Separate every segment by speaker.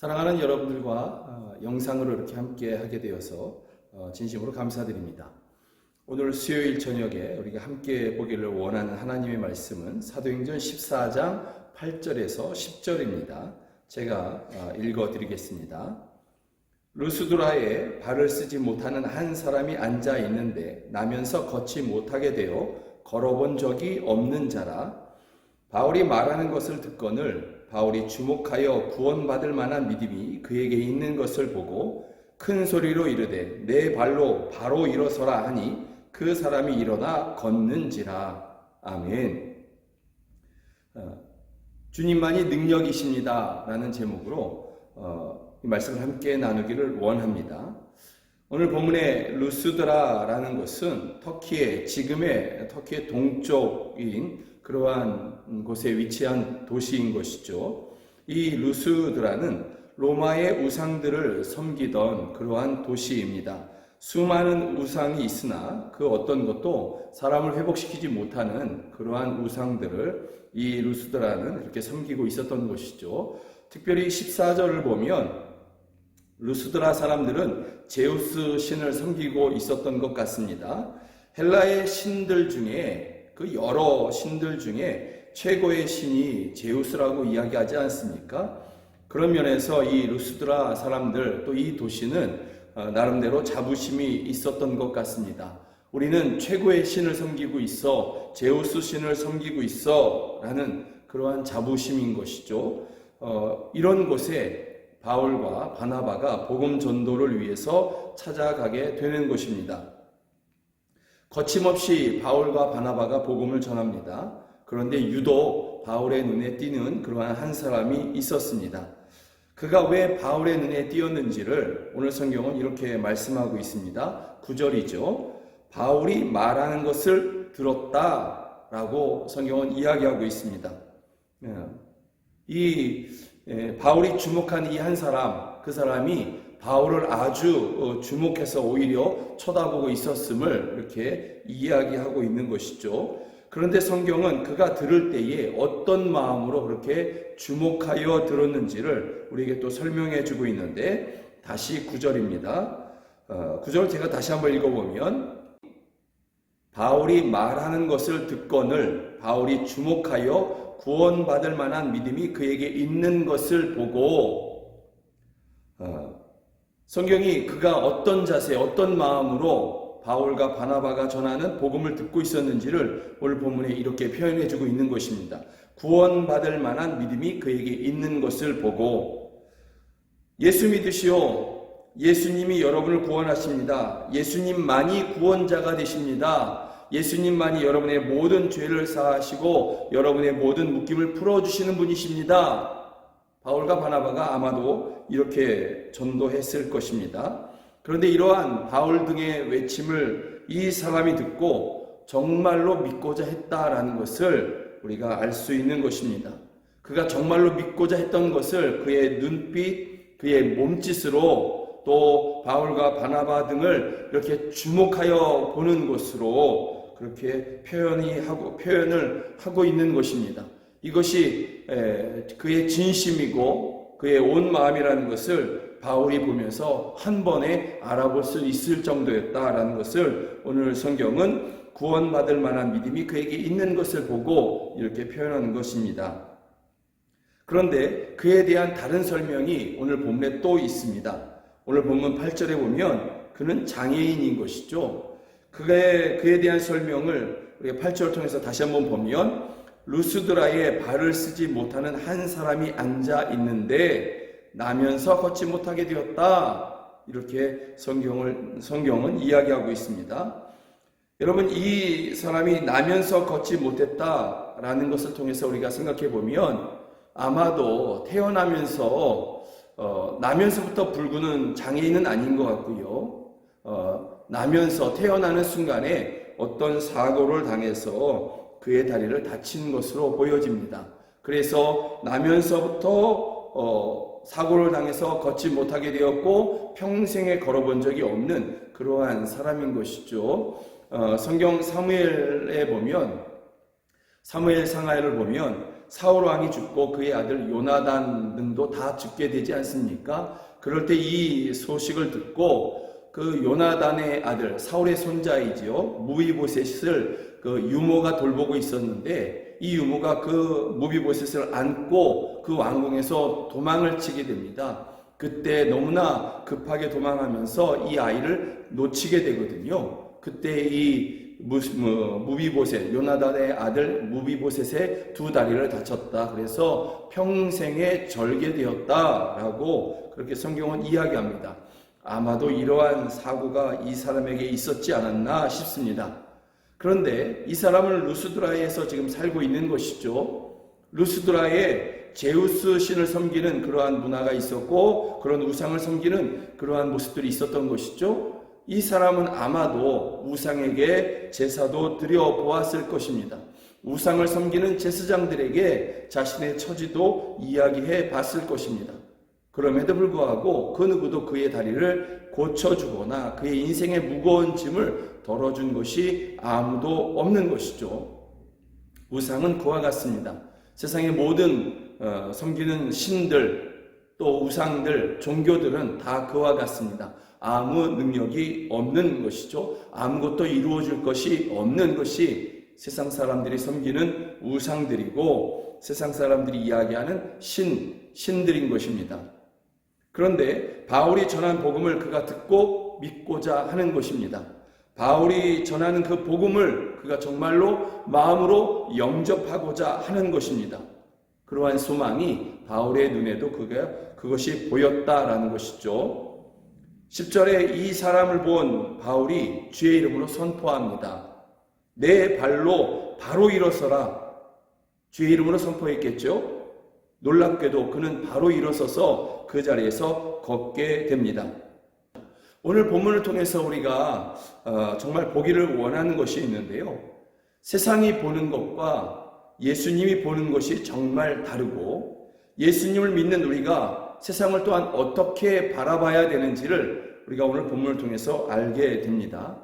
Speaker 1: 사랑하는 여러분들과 영상으로 이렇게 함께 하게 되어서 진심으로 감사드립니다. 오늘 수요일 저녁에 우리가 함께 보기를 원하는 하나님의 말씀은 사도행전 14장 8절에서 10절입니다. 제가 읽어드리겠습니다. 루스드라에 발을 쓰지 못하는 한 사람이 앉아 있는데 나면서 걷지 못하게 되어 걸어본 적이 없는 자라. 바울이 말하는 것을 듣거늘 바울이 주목하여 구원받을 만한 믿음이 그에게 있는 것을 보고 큰 소리로 이르되 내 발로 바로 일어서라 하니 그 사람이 일어나 걷는지라. 아멘. 주님만이 능력이십니다 라는 제목으로 이 말씀을 함께 나누기를 원합니다. 오늘 본문의 루스드라라는 것은 지금의 터키의 동쪽인 그러한 곳에 위치한 도시인 것이죠. 이 루스드라는 로마의 우상들을 섬기던 그러한 도시입니다. 수많은 우상이 있으나 그 어떤 것도 사람을 회복시키지 못하는 그러한 우상들을 이 루스드라는 이렇게 섬기고 있었던 것이죠. 특별히 14절을 보면 루스드라 사람들은 제우스 신을 섬기고 있었던 것 같습니다. 헬라의 신들 중에 그 여러 신들 중에 최고의 신이 제우스라고 이야기하지 않습니까? 그런 면에서 이 루스드라 사람들 또 이 도시는 나름대로 자부심이 있었던 것 같습니다. 우리는 최고의 신을 섬기고 있어, 제우스 신을 섬기고 있어 라는 그러한 자부심인 것이죠. 이런 곳에 바울과 바나바가 복음 전도를 위해서 찾아가게 되는 것입니다. 거침없이 바울과 바나바가 복음을 전합니다. 그런데 유독 바울의 눈에 띄는 그러한 한 사람이 있었습니다. 그가 왜 바울의 눈에 띄었는지를 오늘 성경은 이렇게 말씀하고 있습니다. 9절이죠. 바울이 말하는 것을 들었다라고 성경은 이야기하고 있습니다. 바울이 주목한 이 한 사람, 그 사람이 바울을 아주 주목해서 오히려 쳐다보고 있었음을 이렇게 이야기하고 있는 것이죠. 그런데 성경은 그가 들을 때에 어떤 마음으로 그렇게 주목하여 들었는지를 우리에게 또 설명해 주고 있는데 다시 9절입니다. 9절 제가 다시 한번 읽어보면 바울이 말하는 것을 듣거늘 바울이 주목하여 구원받을 만한 믿음이 그에게 있는 것을 보고 성경이 그가 어떤 자세, 어떤 마음으로 바울과 바나바가 전하는 복음을 듣고 있었는지를 오늘 본문에 이렇게 표현해주고 있는 것입니다. 구원받을 만한 믿음이 그에게 있는 것을 보고 예수 믿으시오. 예수님이 여러분을 구원하십니다. 예수님만이 구원자가 되십니다. 예수님만이 여러분의 모든 죄를 사하시고 여러분의 모든 묶임을 풀어주시는 분이십니다. 바울과 바나바가 아마도 이렇게 전도했을 것입니다. 그런데 이러한 바울 등의 외침을 이 사람이 듣고 정말로 믿고자 했다라는 것을 우리가 알 수 있는 것입니다. 그가 정말로 믿고자 했던 것을 그의 눈빛, 그의 몸짓으로 또 바울과 바나바 등을 이렇게 주목하여 보는 것으로 그렇게 표현을 하고 있는 것입니다. 이것이 그의 진심이고 그의 온 마음이라는 것을 바울이 보면서 한 번에 알아볼 수 있을 정도였다라는 것을 오늘 성경은 구원받을 만한 믿음이 그에게 있는 것을 보고 이렇게 표현하는 것입니다. 그런데 그에 대한 다른 설명이 오늘 본문에 또 있습니다. 오늘 본문 8절에 보면 그는 장애인인 것이죠. 그에 대한 설명을 우리가 8절을 통해서 다시 한번 보면 루스드라에 발을 쓰지 못하는 한 사람이 앉아 있는데 나면서 걷지 못하게 되었다. 이렇게 성경은 이야기하고 있습니다. 여러분, 이 사람이 나면서 걷지 못했다라는 것을 통해서 우리가 생각해 보면 아마도 태어나면서 나면서부터 불구는 장애인은 아닌 것 같고요. 나면서 태어나는 순간에 어떤 사고를 당해서 그의 다리를 다친 것으로 보여집니다. 그래서 나면서부터 사고를 당해서 걷지 못하게 되었고 평생에 걸어본 적이 없는 그러한 사람인 것이죠. 성경 사무엘에 보면 사무엘 상하를 보면 사울 왕이 죽고 그의 아들 요나단 등도 다 죽게 되지 않습니까? 그럴 때 이 소식을 듣고 그 요나단의 아들 사울의 손자이지요 무비보셋을 그 유모가 돌보고 있었는데 이 유모가 그 무비보셋을 안고 그 왕궁에서 도망을 치게 됩니다. 그때 너무나 급하게 도망하면서 이 아이를 놓치게 되거든요. 그때 이 무비보셋, 요나단의 아들 무비보셋의 두 다리를 다쳤다. 그래서 평생에 절개되었다라고 그렇게 성경은 이야기합니다. 아마도 이러한 사고가 이 사람에게 있었지 않았나 싶습니다. 그런데 이 사람은 루스드라에서 지금 살고 있는 것이죠. 루스드라에 제우스 신을 섬기는 그러한 문화가 있었고 그런 우상을 섬기는 그러한 모습들이 있었던 것이죠. 이 사람은 아마도 우상에게 제사도 드려보았을 것입니다. 우상을 섬기는 제사장들에게 자신의 처지도 이야기해 봤을 것입니다. 그럼에도 불구하고 그 누구도 그의 다리를 고쳐주거나 그의 인생의 무거운 짐을 덜어준 것이 아무도 없는 것이죠. 우상은 그와 같습니다. 세상의 모든 섬기는 신들 또 우상들, 종교들은 다 그와 같습니다. 아무 능력이 없는 것이죠. 아무것도 이루어줄 것이 없는 것이 세상 사람들이 섬기는 우상들이고 세상 사람들이 이야기하는 신들인 것입니다. 그런데 바울이 전한 복음을 그가 듣고 믿고자 하는 것입니다. 바울이 전하는 그 복음을 그가 정말로 마음으로 영접하고자 하는 것입니다. 그러한 소망이 바울의 눈에도 그것이 보였다라는 것이죠. 10절에 이 사람을 본 바울이 주의 이름으로 선포합니다. 내 발로 바로 일어서라. 주의 이름으로 선포했겠죠. 놀랍게도 그는 바로 일어서서 그 자리에서 걷게 됩니다. 오늘 본문을 통해서 우리가 정말 보기를 원하는 것이 있는데요. 세상이 보는 것과 예수님이 보는 것이 정말 다르고 예수님을 믿는 우리가 세상을 또한 어떻게 바라봐야 되는지를 우리가 오늘 본문을 통해서 알게 됩니다.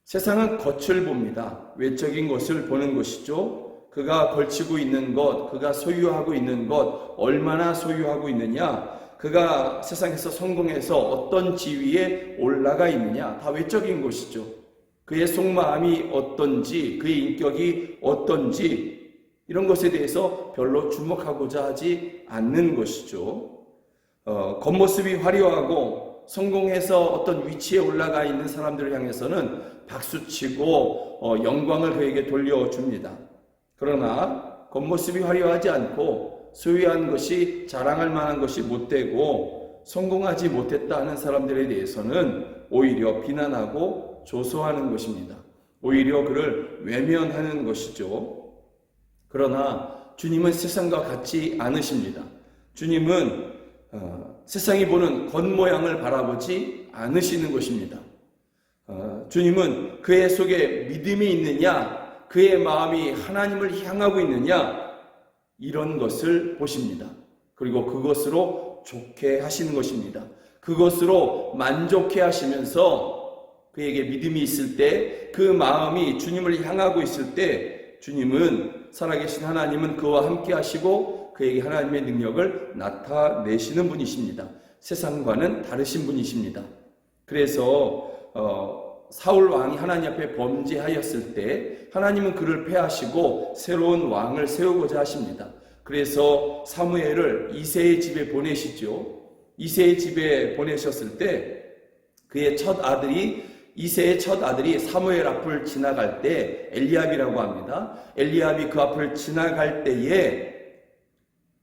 Speaker 1: 세상은 겉을 봅니다. 외적인 것을 보는 것이죠. 그가 걸치고 있는 것, 그가 소유하고 있는 것, 얼마나 소유하고 있느냐, 그가 세상에서 성공해서 어떤 지위에 올라가 있느냐, 다 외적인 것이죠. 그의 속마음이 어떤지, 그의 인격이 어떤지 이런 것에 대해서 별로 주목하고자 하지 않는 것이죠. 겉모습이 화려하고 성공해서 어떤 위치에 올라가 있는 사람들을 향해서는 박수치고 영광을 그에게 돌려줍니다. 그러나 겉모습이 화려하지 않고 소유한 것이 자랑할 만한 것이 못되고 성공하지 못했다 하는 사람들에 대해서는 오히려 비난하고 조소하는 것입니다. 오히려 그를 외면하는 것이죠. 그러나 주님은 세상과 같지 않으십니다. 주님은 세상이 보는 겉모양을 바라보지 않으시는 것입니다. 주님은 그의 속에 믿음이 있느냐, 그의 마음이 하나님을 향하고 있느냐, 이런 것을 보십니다. 그리고 그것으로 좋게 하시는 것입니다. 그것으로 만족해 하시면서 그에게 믿음이 있을 때, 그 마음이 주님을 향하고 있을 때 주님은, 살아계신 하나님은 그와 함께 하시고 그에게 하나님의 능력을 나타내시는 분이십니다. 세상과는 다르신 분이십니다. 그래서 사울 왕이 하나님 앞에 범죄하였을 때 하나님은 그를 패하시고 새로운 왕을 세우고자 하십니다. 그래서 사무엘을 이새의 집에 보내시죠. 이새의 집에 보내셨을 때 그의 첫 아들이, 이새의 첫 아들이 사무엘 앞을 지나갈 때, 엘리압이라고 합니다. 엘리압이 그 앞을 지나갈 때에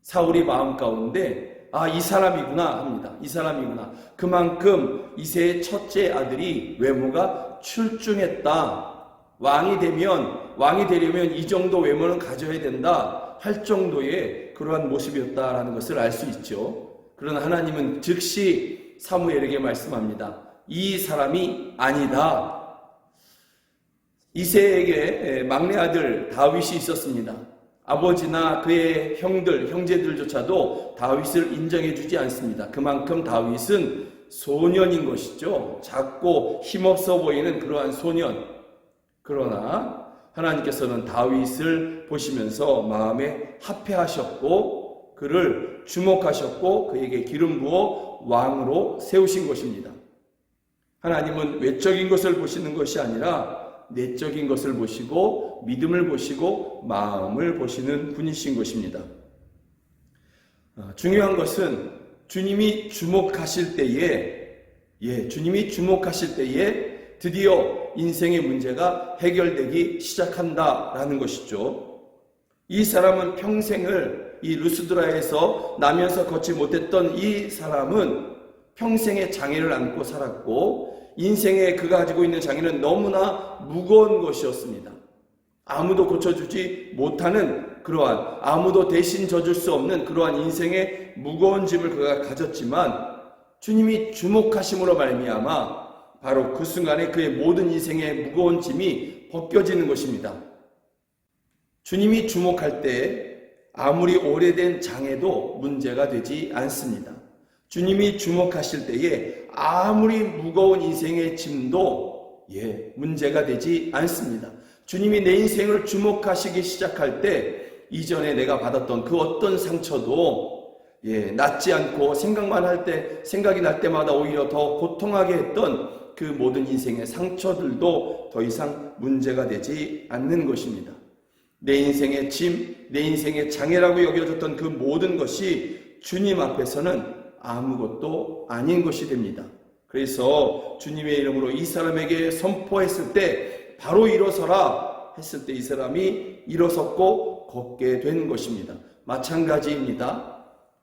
Speaker 1: 사울이 마음 가운데 이 사람이구나 합니다. 이 사람이구나. 그만큼 이새의 첫째 아들이 외모가 출중했다. 왕이 되려면 이 정도 외모는 가져야 된다 할 정도의 그러한 모습이었다라는 것을 알 수 있죠. 그러나 하나님은 즉시 사무엘에게 말씀합니다. 이 사람이 아니다. 이새에게 막내 아들 다윗이 있었습니다. 아버지나 그의 형제들조차도 다윗을 인정해 주지 않습니다. 그만큼 다윗은 소년인 것이죠. 작고 힘없어 보이는 그러한 소년. 그러나 하나님께서는 다윗을 보시면서 마음에 합해하셨고 그를 주목하셨고 그에게 기름 부어 왕으로 세우신 것입니다. 하나님은 외적인 것을 보시는 것이 아니라 내적인 것을 보시고 믿음을 보시고 마음을 보시는 분이신 것입니다. 중요한 것은 주님이 주목하실 때에 주님이 주목하실 때에 드디어 인생의 문제가 해결되기 시작한다라는 것이죠. 이 사람은 평생을 이 루스드라에서 나면서 걷지 못했던 이 사람은 평생의 장애를 안고 살았고 인생에 그가 가지고 있는 장애는 너무나 무거운 것이었습니다. 아무도 고쳐주지 못하는 그러한 아무도 대신 져줄 수 없는 그러한 인생의 무거운 짐을 그가 가졌지만 주님이 주목하심으로 말미암아 바로 그 순간에 그의 모든 인생의 무거운 짐이 벗겨지는 것입니다. 주님이 주목할 때 아무리 오래된 장애도 문제가 되지 않습니다. 주님이 주목하실 때에 아무리 무거운 인생의 짐도 문제가 되지 않습니다. 주님이 내 인생을 주목하시기 시작할 때 이전에 내가 받았던 그 어떤 상처도 낫지 않고 생각이 날 때마다 오히려 더 고통하게 했던 그 모든 인생의 상처들도 더 이상 문제가 되지 않는 것입니다. 내 인생의 짐, 내 인생의 장애라고 여겨졌던 그 모든 것이 주님 앞에서는 아무것도 아닌 것이 됩니다. 그래서 주님의 이름으로 이 사람에게 선포했을 때 바로 일어서라 했을 때 이 사람이 일어섰고 걷게 된 것입니다. 마찬가지입니다.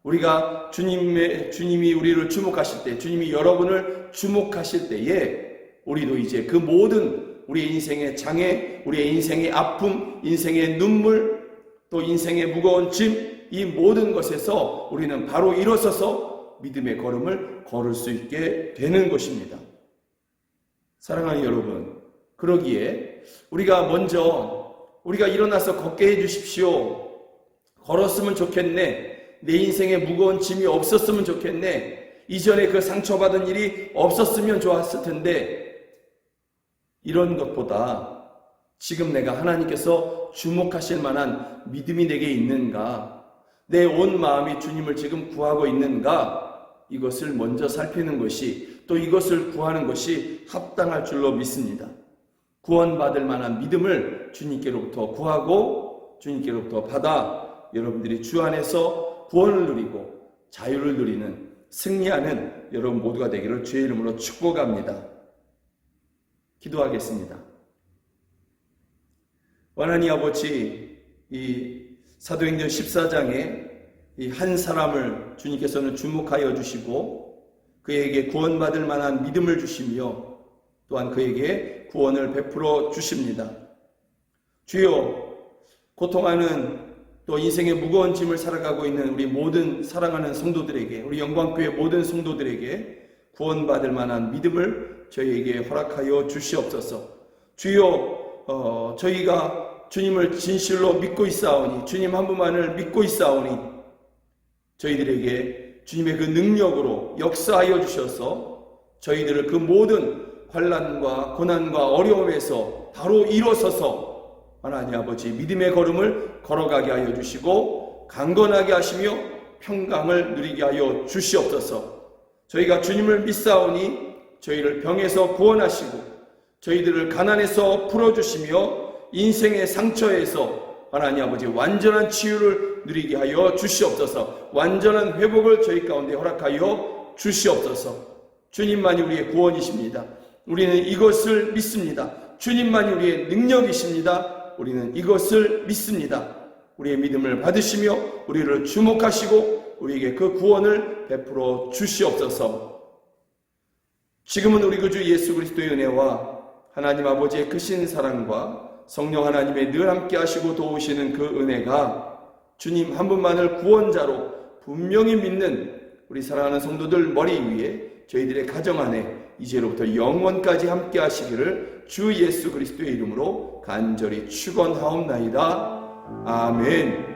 Speaker 1: 우리가 주님이 우리를 주목하실 때, 주님이 여러분을 주목하실 때에 우리도 이제 그 모든 우리의 인생의 장애, 우리의 인생의 아픔, 인생의 눈물, 또 인생의 무거운 짐, 이 모든 것에서 우리는 바로 일어서서 믿음의 걸음을 걸을 수 있게 되는 것입니다. 사랑하는 여러분, 그러기에 우리가 일어나서 걷게 해주십시오. 걸었으면 좋겠네. 내 인생에 무거운 짐이 없었으면 좋겠네. 이전에 그 상처받은 일이 없었으면 좋았을 텐데, 이런 것보다 지금 내가 하나님께서 주목하실 만한 믿음이 내게 있는가, 내 온 마음이 주님을 지금 구하고 있는가, 이것을 먼저 살피는 것이, 또 이것을 구하는 것이 합당할 줄로 믿습니다. 구원받을 만한 믿음을 주님께로부터 구하고 주님께로부터 받아 여러분들이 주 안에서 구원을 누리고 자유를 누리는, 승리하는 여러분 모두가 되기를 주의 이름으로 축복합니다. 기도하겠습니다. 하나님 아버지, 이 사도행전 14장에 이 한 사람을 주님께서는 주목하여 주시고 그에게 구원받을 만한 믿음을 주시며 또한 그에게 구원을 베풀어 주십니다. 주여, 고통하는 또 인생의 무거운 짐을 살아가고 있는 우리 모든 사랑하는 성도들에게, 우리 영광교회 모든 성도들에게 구원받을 만한 믿음을 저희에게 허락하여 주시옵소서. 주여, 저희가 주님을 진실로 믿고 있사오니, 주님 한 분만을 믿고 있사오니 저희들에게 주님의 그 능력으로 역사하여 주셔서 저희들을 그 모든 환난과 고난과 어려움에서 바로 일어서서 하나님 아버지 믿음의 걸음을 걸어가게 하여 주시고 강건하게 하시며 평강을 누리게 하여 주시옵소서. 저희가 주님을 믿사오니 저희를 병에서 구원하시고 저희들을 가난에서 풀어주시며 인생의 상처에서 하나님 아버지 완전한 치유를 누리게 하여 주시옵소서. 완전한 회복을 저희 가운데 허락하여 주시옵소서. 주님만이 우리의 구원이십니다. 우리는 이것을 믿습니다. 주님만이 우리의 능력이십니다. 우리는 이것을 믿습니다. 우리의 믿음을 받으시며 우리를 주목하시고 우리에게 그 구원을 베풀어 주시옵소서. 지금은 우리 구주 예수 그리스도의 은혜와 하나님 아버지의 크신 사랑과 성령 하나님의 늘 함께 하시고 도우시는 그 은혜가 주님 한 분만을 구원자로 분명히 믿는 우리 사랑하는 성도들 머리 위에 저희들의 가정 안에 이제로부터 영원까지 함께 하시기를 주 예수 그리스도의 이름으로 간절히 축원하옵나이다. 아멘.